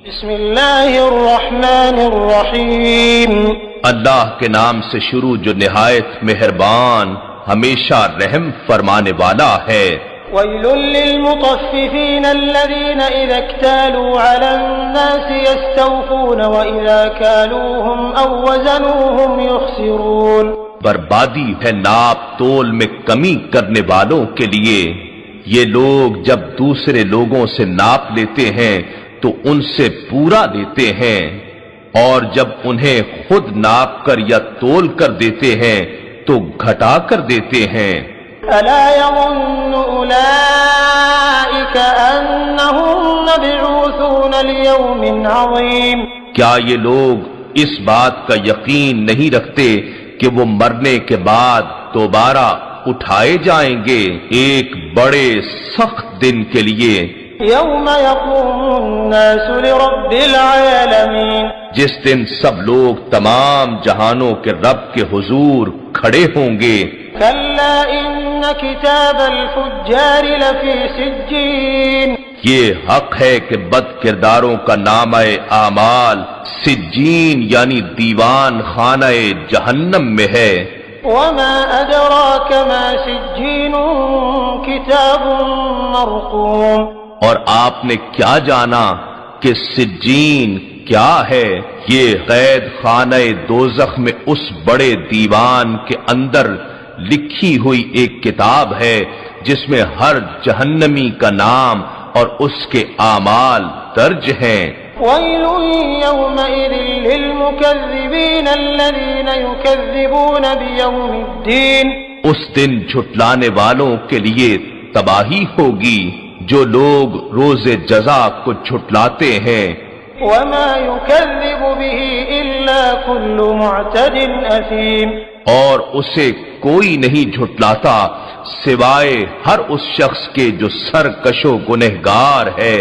بسم اللہ الرحمن الرحیم، اللہ کے نام سے شروع جو نہایت مہربان ہمیشہ رحم فرمانے والا ہے۔ ویل للمطففین الذین اذا اکتالوا علی الناس یستوفون واذا کالوهم او وزنوهم یخسرون۔ بربادی ہے ناپ تول میں کمی کرنے والوں کے لیے، یہ لوگ جب دوسرے لوگوں سے ناپ لیتے ہیں تو ان سے پورا لیتے ہیں، اور جب انہیں خود ناپ کر یا تول کر دیتے ہیں تو گھٹا کر دیتے ہیں۔ الا يظن اولئک انہم مبعوثون لیوم عظیم۔ کیا یہ لوگ اس بات کا یقین نہیں رکھتے کہ وہ مرنے کے بعد دوبارہ اٹھائے جائیں گے ایک بڑے سخت دن کے لیے، یوم یقوم الناس لرب العالمین، جس دن سب لوگ تمام جہانوں کے رب کے حضور کھڑے ہوں گے۔ کلا ان کتاب الفجار لفی سجین، یہ حق ہے کہ بد کرداروں کا نامہ اعمال سجین یعنی دیوان خانہ جہنم میں ہے۔ وما ادراک ما سجین کتاب مرقوم، اور آپ نے کیا جانا کہ سجین کیا ہے؟ یہ قید خانہ دوزخ میں اس بڑے دیوان کے اندر لکھی ہوئی ایک کتاب ہے جس میں ہر جہنمی کا نام اور اس کے اعمال درج ہیں۔ ویل یومئذ للمکذبین الذین یکذبون بیوم الدین، اس دن جھٹلانے والوں کے لیے تباہی ہوگی جو لوگ روز جزا کو جھٹلاتے ہیں۔ وما یکذب به الا کل معتد اثیم، اور اسے کوئی نہیں جھٹلاتا سوائے ہر اس شخص کے جو سرکش و گنہگار ہے۔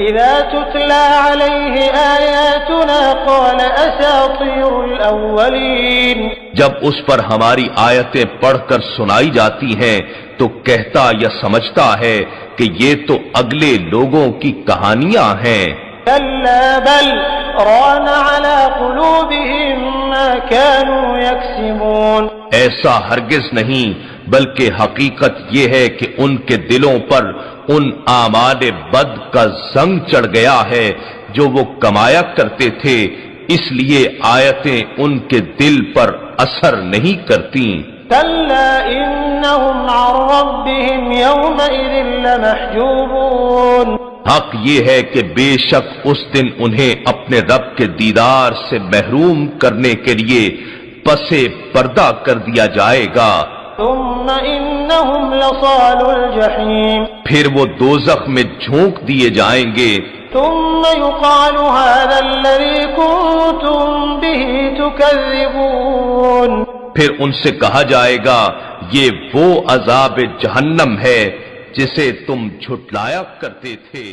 اذا تتلى علیہ آیاتنا قال اساطیر الاولین، جب اس پر ہماری آیتیں پڑھ کر سنائی جاتی ہیں تو کہتا یا سمجھتا ہے کہ یہ تو اگلے لوگوں کی کہانیاں ہیں۔ کلا بل ران على قلوبهم ما كانوا یکسبون، ایسا ہرگز نہیں، بلکہ حقیقت یہ ہے کہ ان کے دلوں پر ان اعمال بد کا زنگ چڑھ گیا ہے جو وہ کمایا کرتے تھے، اس لیے آیتیں ان کے دل پر اثر نہیں کرتی۔ کلا انہم عن ربهم یومئذ لمحجوبون، حق یہ ہے کہ بے شک اس دن انہیں اپنے رب کے دیدار سے محروم کرنے کے لیے پس پردہ کر دیا جائے گا۔ ثم انہم لصال الجحیم، پھر وہ دوزخ میں جھونک دیے جائیں گے۔ ثم يقال هذا الذي كنتم به تكذبون، پھر ان سے کہا جائے گا یہ وہ عذاب جہنم ہے جسے تم جھٹلایا کرتے تھے۔